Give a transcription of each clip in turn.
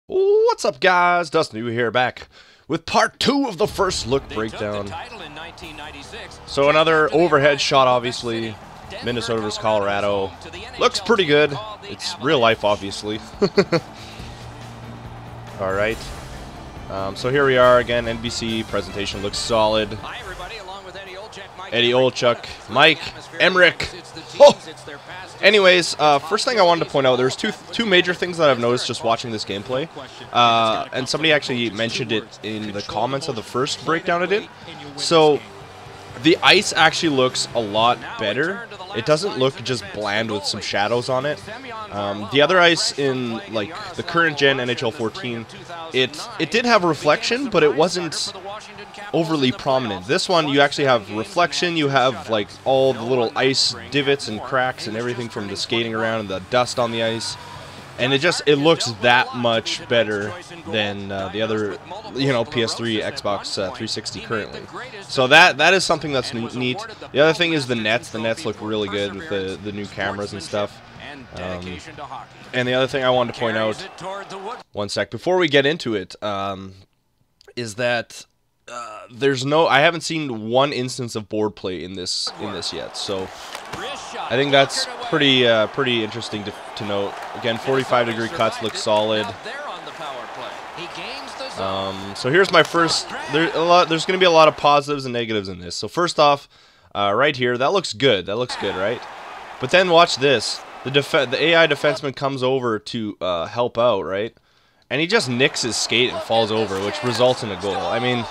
What's up, guys? Dustin Yewy here, back with part 2 of the first look breakdown. So another overhead shot, obviously. Minnesota versus Colorado. Looks pretty good. It's real life, obviously. Alright. So here we are again. NBC presentation looks solid. Eddie Olczyk, Mike, Emmerich. Oh! Anyways, first thing I wanted to point out, there's two major things that I've noticed just watching this gameplay. And somebody actually mentioned it in the comments of the first breakdown I did. So, the ice actually looks a lot better. It doesn't look just bland with some shadows on it. The other ice in like the current gen NHL 14, it did have reflection, but it wasn't overly prominent. This one, you actually have reflection. You have like all the little ice divots and cracks and everything from the skating around and the dust on the ice. And it looks that much better than the other, you know, PS3, Xbox 360 currently. So that is something that's neat. The other thing is the nets. The nets look really good with the new cameras and stuff. And the other thing I wanted to point out, one sec, before we get into it, is that I haven't seen one instance of board play in this yet. So I think that's pretty interesting to note. Again, 45-degree cuts look solid. So here's my first. There's going to be a lot of positives and negatives in this. So first off, right here, that looks good. That looks good, right? But then watch this. The AI defenseman comes over to help out, right? And he just nicks his skate and falls over, which results in a goal. I mean,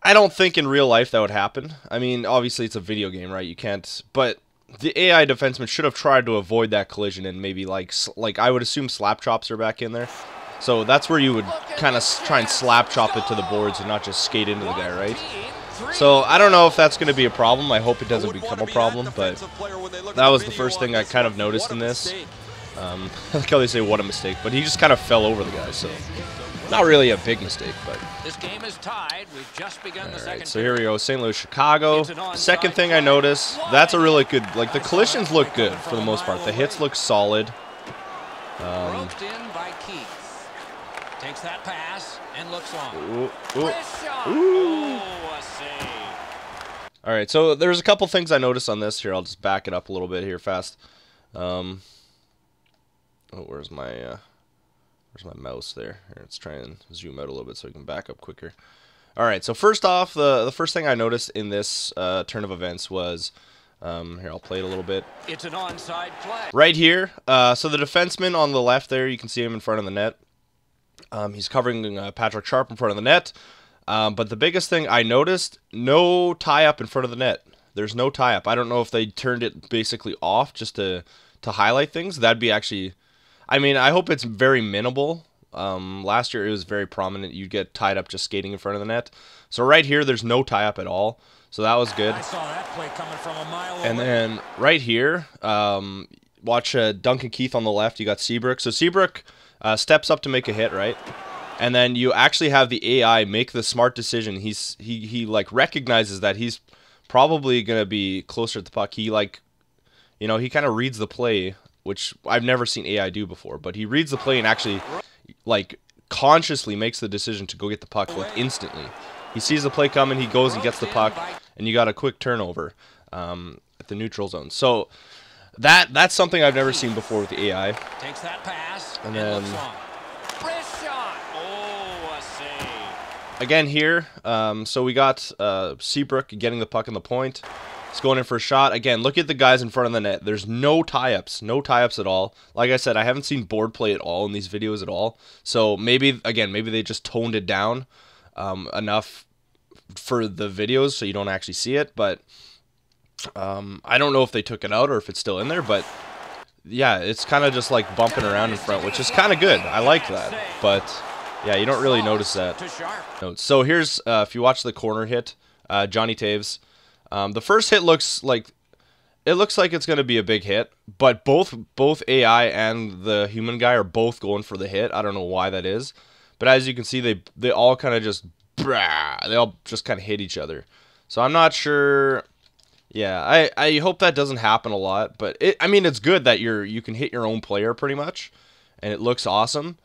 I don't think in real life that would happen. I mean, obviously it's a video game, right? You can't. But the AI defenseman should have tried to avoid that collision and maybe like I would assume slap chops are back in there. So that's where you would kind of try and slap chop it to the boards and not just skate into the guy, right? So I don't know if that's going to be a problem. I hope it doesn't become a problem, but that was the first thing I kind of noticed in this. I like how they say what a mistake, but he just kind of fell over the guy, so not really a big mistake, but this game is tied. We've just begun the second. So here we go, St. Louis, Chicago. Second thing I noticed, that's a really good, like the collisions look good for the most part. The hits look solid. Roped in by Keith. Takes that pass and looks on. Oh, a save. All right, so there's a couple things I noticed on this here. I'll just back it up a little bit here fast. Oh, where's my mouse there? Here, let's try and zoom out a little bit so we can back up quicker. All right, so first off, the first thing I noticed in this turn of events was, here, I'll play it a little bit. It's an onside play. Right here, so the defenseman on the left there, you can see him in front of the net. He's covering Patrick Sharp in front of the net. But the biggest thing I noticed, no tie-up in front of the net. There's no tie-up. I don't know if they turned it basically off just to highlight things. That'd be actually... I mean, I hope it's very minimal. Last year it was very prominent. You'd get tied up just skating in front of the net. So right here, there's no tie-up at all. So that was good. I saw that play coming from a mile away. And then right here, watch Duncan Keith on the left. You got Seabrook. So Seabrook steps up to make a hit, right? And then you actually have the AI make the smart decision. He like recognizes that he's probably gonna be closer to the puck. He like, you know, he kind of reads the play, which I've never seen AI do before. But he reads the play and actually, like, consciously makes the decision to go get the puck like instantly. He sees the play coming, he goes and gets the puck, and you got a quick turnover at the neutral zone. So that's something I've never seen before with the AI. Takes that pass and then again here, so we got Seabrook getting the puck in the point. He's going in for a shot. Again, look at the guys in front of the net. There's no tie-ups. No tie-ups at all. Like I said, I haven't seen board play at all in these videos at all. So maybe they just toned it down enough for the videos so you don't actually see it. But I don't know if they took it out or if it's still in there. But yeah, it's kind of just like bumping around in front, which is kind of good. I like that. But yeah, you don't really notice that. So here's, if you watch the corner hit, Johnny Taves. The first hit looks like it's going to be a big hit, but both AI and the human guy are both going for the hit. I don't know why that is, but as you can see, they all kind of just kind of hit each other. So I'm not sure. Yeah, I hope that doesn't happen a lot, but I mean it's good that you can hit your own player pretty much, and it looks awesome.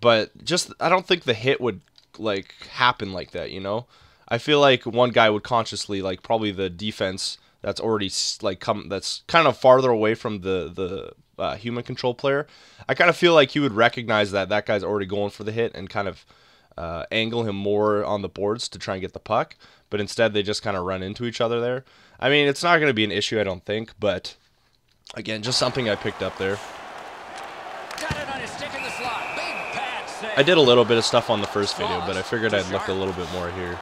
but just I don't think the hit would like happen like that, you know. I feel like one guy would consciously, like probably the defense that's already like that's kind of farther away from the human control player. I kind of feel like he would recognize that that guy's already going for the hit and kind of angle him more on the boards to try and get the puck. But instead, they just kind of run into each other there. I mean, it's not going to be an issue, I don't think. But again, just something I picked up there. Got it on his stick in the slot. Big pad save. I did a little bit of stuff on the first video, but I figured I'd look a little bit more here.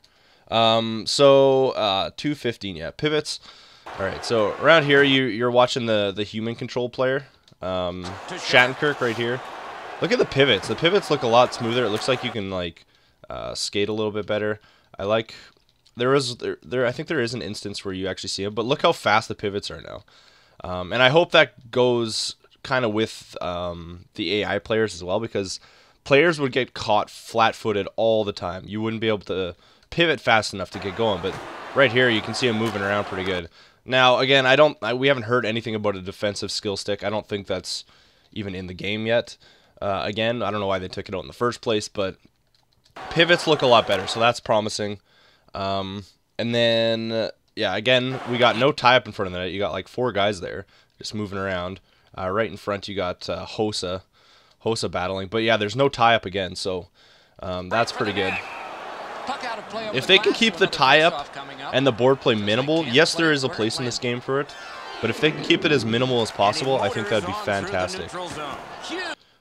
So 215, yeah, pivots. All right, so around here you're watching the human control player, Shattenkirk right here. Look at the pivots. The pivots look a lot smoother. It looks like you can like skate a little bit better. I like I think there is an instance where you actually see it, but look how fast the pivots are now. And I hope that goes kind of with the AI players as well, because players would get caught flat-footed all the time. You wouldn't be able to pivot fast enough to get going, but right here you can see him moving around pretty good. Now again, we haven't heard anything about a defensive skill stick. I don't think that's even in the game yet. Again, I don't know why they took it out in the first place, but pivots look a lot better, so that's promising. And then yeah, again, we got no tie-up in front of the net. You got like 4 guys there just moving around. Right in front you got Hossa battling, but yeah, there's no tie-up again, so that's pretty good. If they can keep the tie-up and the board play minimal, yes, there is a place in this game for it, but if they can keep it as minimal as possible, I think that'd be fantastic.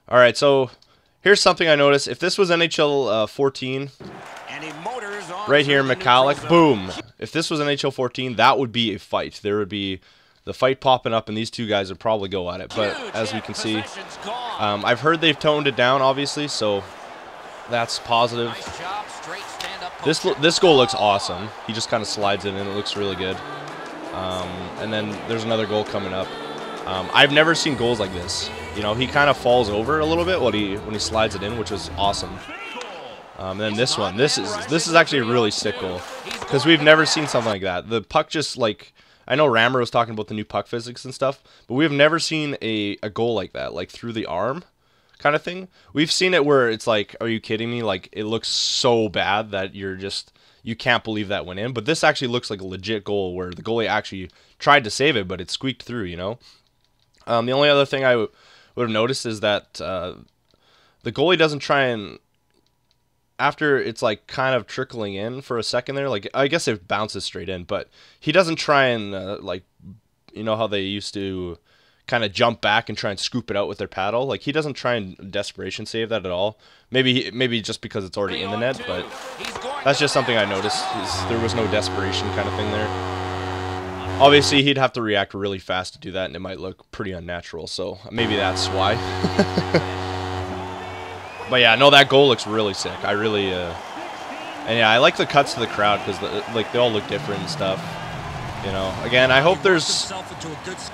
Alright, so here's something I noticed. If this was NHL 14, right here, McCallick, boom. If this was NHL 14, that would be a fight. There would be the fight popping up, and these two guys would probably go at it. But as we can see, I've heard they've toned it down, obviously, so that's positive. This goal looks awesome. He just kind of slides it in. It looks really good. And then there's another goal coming up. I've never seen goals like this. You know, he kind of falls over a little bit when he slides it in, which was awesome. And then this one, this is actually a really sick goal, because we've never seen something like that. The puck just like, I know Rammer was talking about the new puck physics and stuff, but we've never seen a goal like that, like through the arm kind of thing. We've seen it where it's like, are you kidding me? Like, it looks so bad that you can't believe that went in. But this actually looks like a legit goal where the goalie actually tried to save it, but it squeaked through, you know? The only other thing I would have noticed is that the goalie doesn't try and, after it's like kind of trickling in for a second there, like I guess it bounces straight in, but he doesn't try and like, you know how they used to kind of jump back and try and scoop it out with their paddle. Like, he doesn't try and desperation save that at all. Maybe just because it's already in the net, but that's just something I noticed. There was no desperation kind of thing there. Obviously, he'd have to react really fast to do that, and it might look pretty unnatural, so maybe that's why. But yeah, no, that goal looks really sick. I really, and yeah, I like the cuts to the crowd, because like they all look different and stuff. You know, again, I hope there's,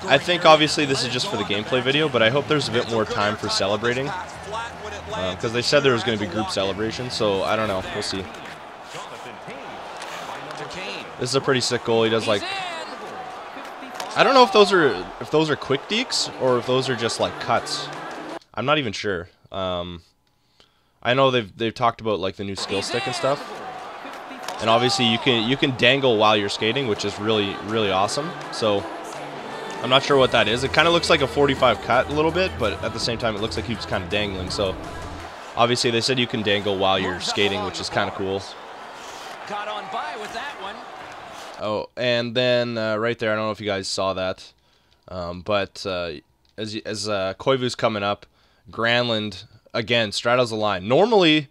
I think obviously this is just for the gameplay video, but I hope there's a bit more time for celebrating, because they said there was going to be group celebration, so I don't know, we'll see. This is a pretty sick goal. He does like, I don't know if those are quick dekes or if those are just like cuts. I'm not even sure. I know they've talked about like the new skill stick and stuff. And obviously you can dangle while you're skating, which is really, really awesome. So I'm not sure what that is. It kind of looks like a 45 cut a little bit, but at the same time it looks like he was kind of dangling. So obviously they said you can dangle while you're skating, which is kind of cool. Got on by with that one. Oh, and then right there, I don't know if you guys saw that, but as Koivu's coming up, Granlund again straddles the line. Normally,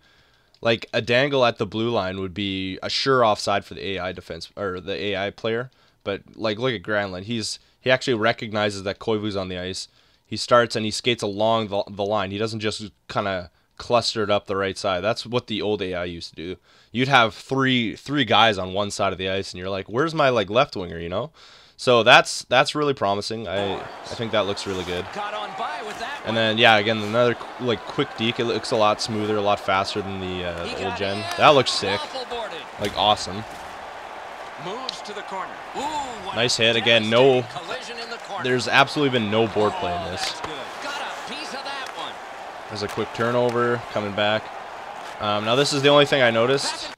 like a dangle at the blue line would be a sure offside for the AI defense or the AI player. But like, look at Granlund. He actually recognizes that Koivu's on the ice. He starts and he skates along the line. He doesn't just kind of cluster it up the right side. That's what the old AI used to do. You'd have three guys on one side of the ice, and you're like, where's my like left winger? You know. So that's really promising. I think that looks really good. And then yeah, again another like quick deke. It looks a lot smoother, a lot faster than the old gen. That looks sick, like awesome. Nice hit again. No, there's absolutely been no board play in this. There's a quick turnover coming back. Now this is the only thing I noticed,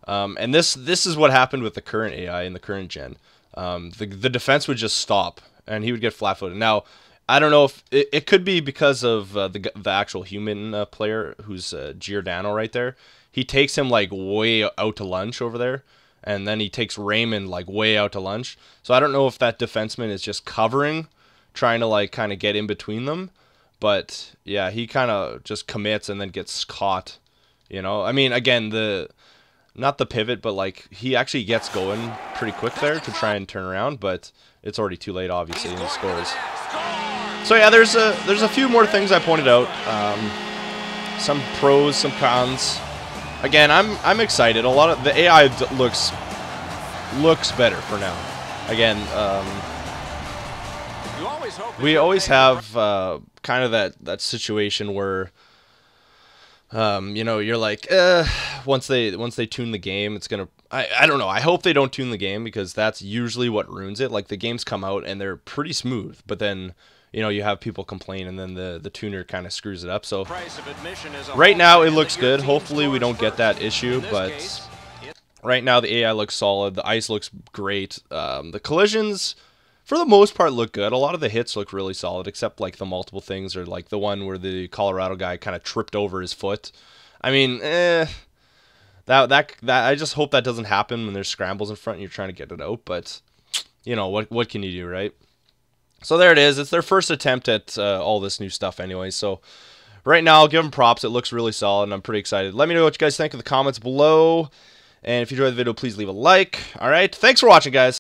and this is what happened with the current AI in the current gen. The defense would just stop, and he would get flat-footed. Now, I don't know if it could be because of the actual human player who's Giordano right there. He takes him like way out to lunch over there, and then he takes Raymond like way out to lunch. So I don't know if that defenseman is just covering, trying to like kind of get in between them. But yeah, he kind of just commits and then gets caught. You know, I mean, again, not the pivot, but like he actually gets going pretty quick there to try and turn around, but it's already too late, obviously, and he scores. So yeah, there's a few more things I pointed out. Some pros, some cons. Again, I'm excited. A lot of the AI looks better for now. Again, we always have kind of that situation where you know, you're like, once they tune the game, it's gonna. I don't know. I hope they don't tune the game, because that's usually what ruins it. Like, the games come out and they're pretty smooth, but then, you know, you have people complain, and then the tuner kind of screws it up. So right now it looks good. Hopefully we don't get that issue, but right now the AI looks solid. The ice looks great. The collisions, for the most part, look good. A lot of the hits look really solid, except like the multiple things, or like the one where the Colorado guy kind of tripped over his foot. I mean, that I just hope that doesn't happen when there's scrambles in front and you're trying to get it out. But you know, what can you do, right? So there it is. It's their first attempt at all this new stuff anyway. So right now, I'll give them props. It looks really solid, and I'm pretty excited. Let me know what you guys think in the comments below. And if you enjoyed the video, please leave a like. All right. Thanks for watching, guys.